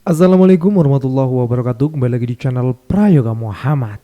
Assalamualaikum warahmatullahi wabarakatuh. Kembali lagi di channel Prayoga Muhammad.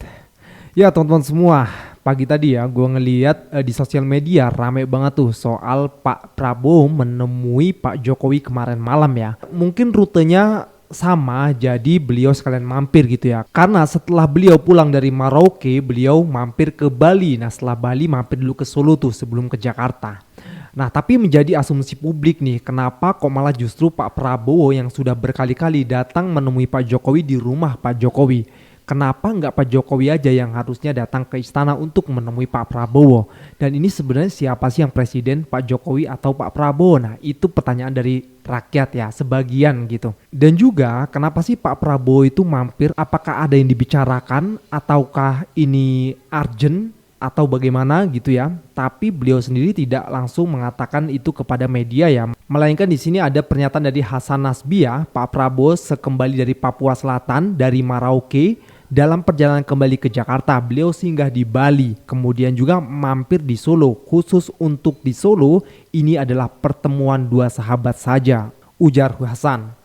Ya teman-teman semua, pagi tadi ya gue ngeliat di sosial media rame banget tuh soal Pak Prabowo menemui Pak Jokowi kemarin malam ya. Mungkin rutenya sama, jadi beliau sekalian mampir gitu ya. Karena setelah beliau pulang dari Merauke, beliau mampir ke Bali. Nah setelah Bali mampir dulu ke Solo tuh sebelum ke Jakarta. Nah, tapi menjadi asumsi publik nih, kenapa kok malah justru Pak Prabowo yang sudah berkali-kali datang menemui Pak Jokowi di rumah Pak Jokowi? Kenapa nggak Pak Jokowi aja yang harusnya datang ke istana untuk menemui Pak Prabowo? Dan ini sebenarnya siapa sih yang presiden, Pak Jokowi atau Pak Prabowo? Nah, itu pertanyaan dari rakyat ya, sebagian gitu. Dan juga kenapa sih Pak Prabowo itu mampir? Apakah ada yang dibicarakan ataukah ini urgent? Atau bagaimana gitu ya. Tapi beliau sendiri tidak langsung mengatakan itu kepada media ya. Melainkan di sini ada pernyataan dari Hasan Nasbia, Pak Prabowo sekembali dari Papua Selatan dari Merauke dalam perjalanan kembali ke Jakarta. Beliau singgah di Bali, kemudian juga mampir di Solo. Khusus untuk di Solo, ini adalah pertemuan dua sahabat saja, ujar Hasan.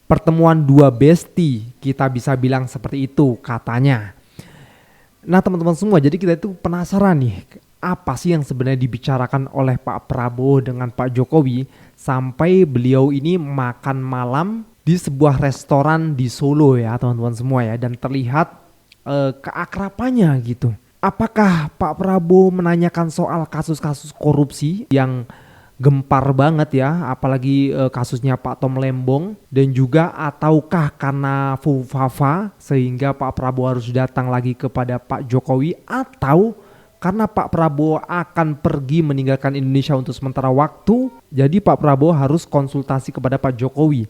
Pertemuan dua besti, kita bisa bilang seperti itu katanya. Nah teman-teman semua, jadi kita itu penasaran nih, apa sih yang sebenarnya dibicarakan oleh Pak Prabowo dengan Pak Jokowi sampai beliau ini makan malam di sebuah restoran di Solo ya teman-teman semua ya, dan terlihat keakrapannya gitu. Apakah Pak Prabowo menanyakan soal kasus-kasus korupsi yang gempar banget ya, apalagi kasusnya Pak Tom Lembong, dan juga ataukah karena Fufafa sehingga Pak Prabowo harus datang lagi kepada Pak Jokowi, atau karena Pak Prabowo akan pergi meninggalkan Indonesia untuk sementara waktu, jadi Pak Prabowo harus konsultasi kepada Pak Jokowi.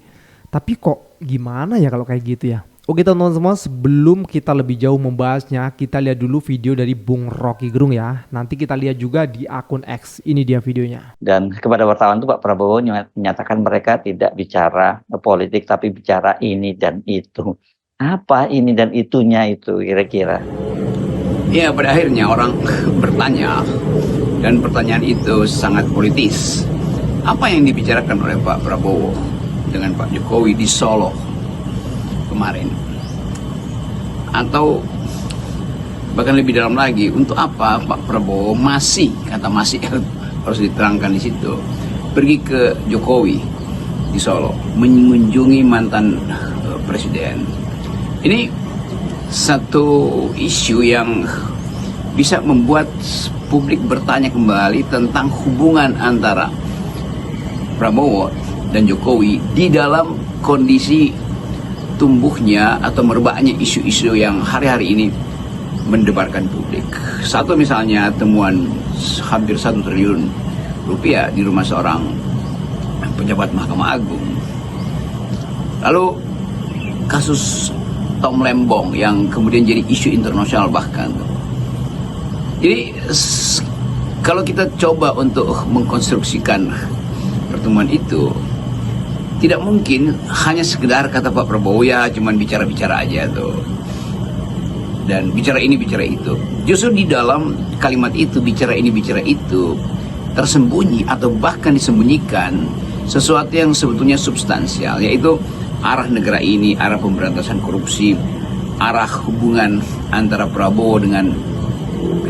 Tapi kok gimana ya kalau kayak gitu ya? Oke teman-teman semua, sebelum kita lebih jauh membahasnya, kita lihat dulu video dari Bung Rocky Gerung ya. Nanti kita lihat juga di akun X, ini dia videonya. Dan kepada wartawan itu Pak Prabowo menyatakan mereka tidak bicara politik tapi bicara ini dan itu. Apa ini dan itunya itu kira-kira? Ya, pada akhirnya orang bertanya, dan pertanyaan itu sangat politis. Apa yang dibicarakan oleh Pak Prabowo dengan Pak Jokowi di Solo kemarin? Atau bahkan lebih dalam lagi, untuk apa Pak Prabowo masih harus diterangkan di situ, pergi ke Jokowi di Solo mengunjungi mantan presiden? Ini satu isu yang bisa membuat publik bertanya kembali tentang hubungan antara Prabowo dan Jokowi di dalam kondisi tumbuhnya atau merebaknya isu-isu yang hari-hari ini mendebarkan publik. Satu misalnya temuan hampir 1 triliun rupiah di rumah seorang pejabat Mahkamah Agung. Lalu kasus Tom Lembong yang kemudian jadi isu internasional bahkan. Jadi kalau kita coba untuk mengkonstruksikan pertemuan itu, tidak mungkin hanya sekedar kata Pak Prabowo ya cuman bicara-bicara aja tuh, dan bicara ini bicara itu. Justru di dalam kalimat itu, bicara ini bicara itu, tersembunyi atau bahkan disembunyikan sesuatu yang sebetulnya substansial, yaitu arah negara ini, arah pemberantasan korupsi, arah hubungan antara Prabowo dengan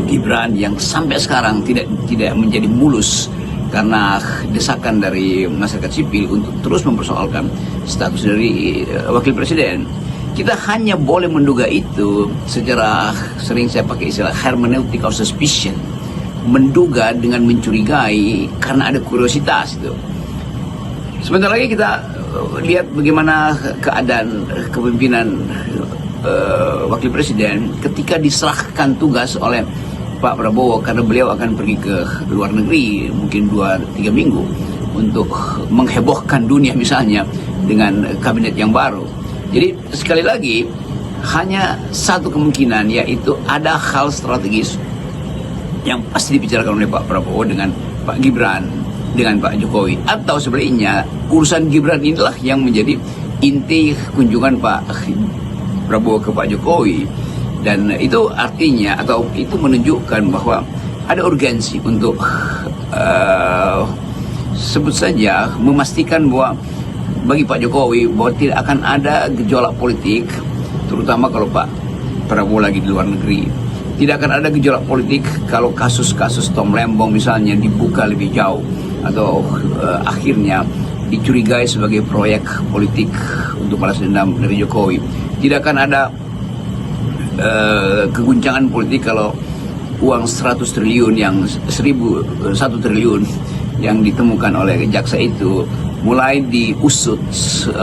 Gibran yang sampai sekarang tidak menjadi mulus karena desakan dari masyarakat sipil untuk terus mempersoalkan status dari wakil presiden. Kita hanya boleh menduga itu secara, sering saya pakai istilah hermeneutic of suspicion, menduga dengan mencurigai karena ada kuriositas itu. Sebentar lagi kita lihat bagaimana keadaan kepemimpinan wakil presiden ketika diserahkan tugas oleh Pak Prabowo, karena beliau akan pergi ke luar negeri mungkin 2-3 minggu untuk menghebohkan dunia misalnya dengan kabinet yang baru. Jadi sekali lagi hanya satu kemungkinan, yaitu ada hal strategis yang pasti dibicarakan oleh Pak Prabowo dengan Pak Gibran, dengan Pak Jokowi, atau sebaliknya urusan Gibran inilah yang menjadi inti kunjungan Pak Prabowo ke Pak Jokowi. Dan itu artinya, atau itu menunjukkan bahwa ada urgensi untuk sebut saja memastikan bahwa bagi Pak Jokowi bahwa tidak akan ada gejolak politik, terutama kalau Pak Prabowo lagi di luar negeri. Tidak akan ada gejolak politik kalau kasus-kasus Tom Lembong misalnya dibuka lebih jauh atau akhirnya dicurigai sebagai proyek politik untuk balas dendam dari Jokowi. Tidak akan ada keguncangan politik kalau uang 100 triliun yang 1 triliun yang ditemukan oleh jaksa itu mulai diusut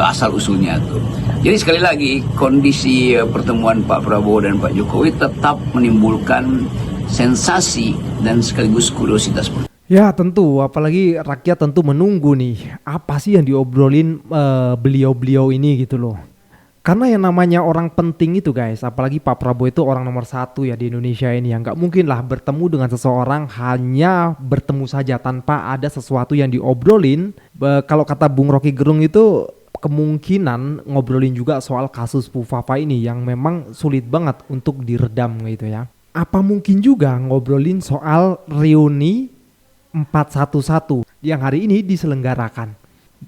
asal usulnya tuh. Jadi sekali lagi kondisi pertemuan Pak Prabowo dan Pak Jokowi tetap menimbulkan sensasi dan sekaligus kuriositas. Ya tentu, apalagi rakyat tentu menunggu nih apa sih yang diobrolin beliau-beliau ini gitu loh. Karena yang namanya orang penting itu guys, apalagi Pak Prabowo itu orang nomor 1 ya di Indonesia ini ya. Nggak mungkin lah bertemu dengan seseorang hanya bertemu saja tanpa ada sesuatu yang diobrolin. Kalau kata Bung Rocky Gerung itu kemungkinan ngobrolin juga soal kasus Bu Fafa ini yang memang sulit banget untuk diredam gitu ya. Apa mungkin juga ngobrolin soal reuni 411 yang hari ini diselenggarakan.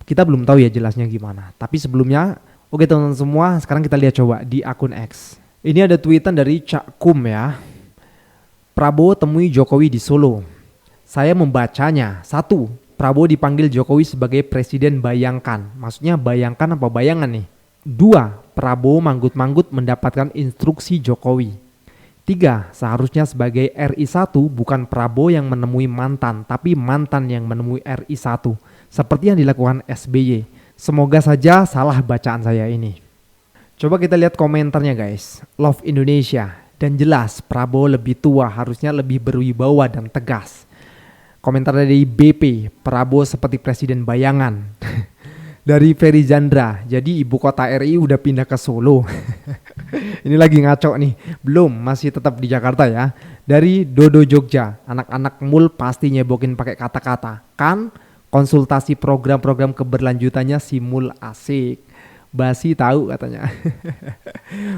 Kita belum tahu ya jelasnya gimana. Tapi sebelumnya, oke teman-teman semua, sekarang kita lihat coba di akun X. Ini ada tweetan dari Cak Kum ya. Prabowo temui Jokowi di Solo. Saya membacanya. 1. Prabowo dipanggil Jokowi sebagai presiden bayangkan. Maksudnya bayangkan apa bayangan nih? 2. Prabowo manggut-manggut mendapatkan instruksi Jokowi. 3. Seharusnya sebagai RI 1 bukan Prabowo yang menemui mantan, tapi mantan yang menemui RI 1. Seperti yang dilakukan SBY. Semoga saja salah bacaan saya ini. Coba kita lihat komentarnya guys. Love Indonesia. Dan jelas Prabowo lebih tua, harusnya lebih berwibawa dan tegas. Komentar dari BP. Prabowo seperti presiden bayangan. Dari Ferry Zandra. Jadi ibu kota RI udah pindah ke Solo. Ini lagi ngaco nih. Belum, masih tetap di Jakarta ya. Dari Dodo Jogja. Anak-anak mul pasti nyebokin pakai kata-kata. Kan konsultasi program-program keberlanjutannya simul asik. Basi tahu katanya.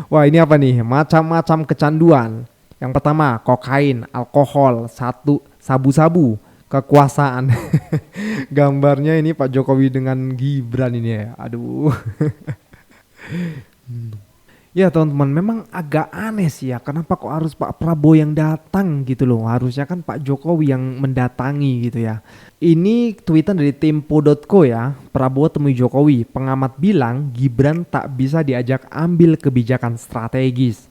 Wah ini apa nih? Macam-macam kecanduan. Yang pertama kokain, alkohol, sabu-sabu, kekuasaan. Gambarnya ini Pak Jokowi dengan Gibran ini ya. Aduh. Ya teman-teman, memang agak aneh sih ya. Kenapa kok harus Pak Prabowo yang datang gitu loh. Harusnya kan Pak Jokowi yang mendatangi gitu ya. Ini tweetan dari tempo.co ya. Prabowo temui Jokowi. Pengamat bilang Gibran tak bisa diajak ambil kebijakan strategis.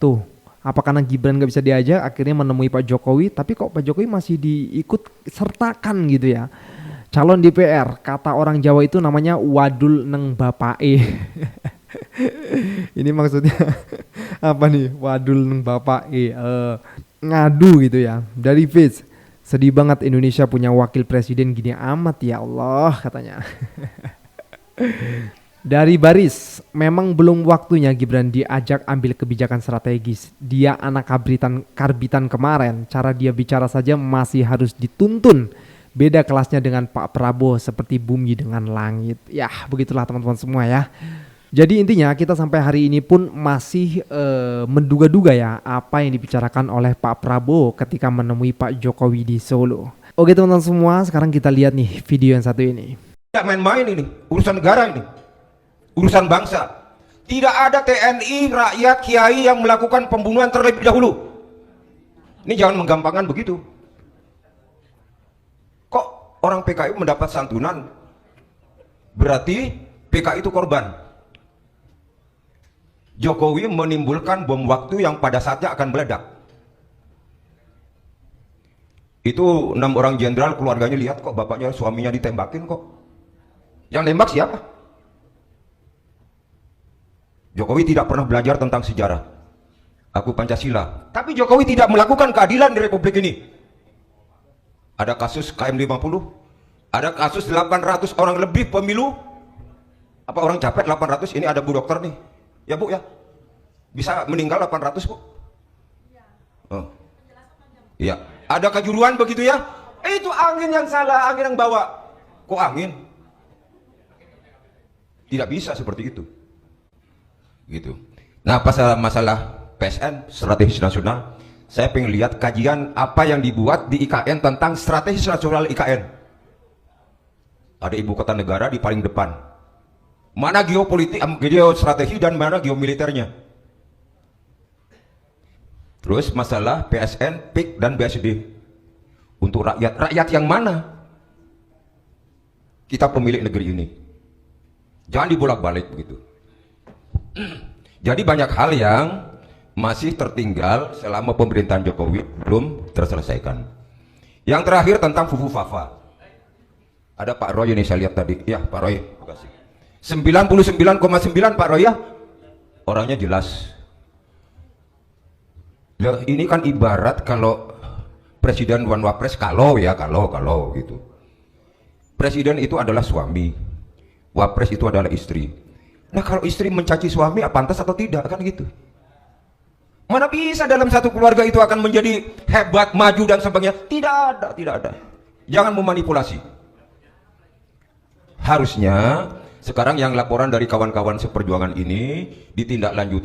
Tuh, apa karena Gibran gak bisa diajak akhirnya menemui Pak Jokowi. Tapi kok Pak Jokowi masih diikut sertakan gitu ya. Calon DPR, kata orang Jawa itu namanya wadul neng bapae. Ini maksudnya apa nih? Wadul neng bapae, ngadu gitu ya. Dari Fitz, sedih banget Indonesia punya wakil presiden gini amat ya Allah katanya. Dari Baris, memang belum waktunya Gibran diajak ambil kebijakan strategis. Dia anak karbitan kemarin, cara dia bicara saja masih harus dituntun. Beda kelasnya dengan Pak Prabowo seperti bumi dengan langit. Ya begitulah teman-teman semua ya. Jadi intinya kita sampai hari ini pun masih menduga-duga ya apa yang dibicarakan oleh Pak Prabowo ketika menemui Pak Jokowi di Solo. Oke teman-teman semua, sekarang kita lihat nih video yang satu ini. Tidak main-main ini, urusan negara ini, urusan bangsa. Tidak ada TNI, rakyat, kiai yang melakukan pembunuhan terlebih dahulu. Ini jangan menggampangkan begitu. Kok orang PKI mendapat santunan? Berarti PKI itu korban. Jokowi menimbulkan bom waktu yang pada saatnya akan meledak. Itu 6 orang jenderal keluarganya lihat kok bapaknya suaminya ditembakin kok. Yang nembak siapa? Jokowi tidak pernah belajar tentang sejarah. Aku Pancasila. Tapi Jokowi tidak melakukan keadilan di Republik ini. Ada kasus KM50, ada kasus 800 orang lebih pemilu. Apa orang capek 800? Ini ada Bu Dokter nih. Ya Bu ya, bisa meninggal 800 Bu? Oh. Iya. Ada kejuruan begitu ya? Itu angin yang salah, angin yang bawa. Kok angin? Tidak bisa seperti itu. Gitu. Nah masalah PSN, strategis nasional, saya pengen lihat kajian apa yang dibuat di IKN tentang strategis nasional IKN. Ada ibu kota negara di paling depan. Mana geopolitik, geostrategi dan mana geomiliternya. Terus masalah PSN, PIK dan BSD untuk rakyat. Rakyat yang mana? Kita pemilik negeri ini. Jangan dibolak-balik begitu. Jadi banyak hal yang masih tertinggal selama pemerintahan Jokowi belum terselesaikan. Yang terakhir tentang Fufu Fafa. Ada Pak Roy ini saya lihat tadi. Ya Pak Roy, terima kasih. 99,9 Pak Roy ya. Orangnya jelas. Loh, ini kan ibarat kalau Presiden dan Wapres kalau gitu. Presiden itu adalah suami, Wapres itu adalah istri. Nah kalau istri mencaci suami, pantas atau tidak kan gitu? Mana bisa dalam satu keluarga itu akan menjadi hebat, maju dan sebagainya? Tidak ada. Jangan memanipulasi. Harusnya sekarang yang laporan dari kawan-kawan seperjuangan ini ditindaklanjuti.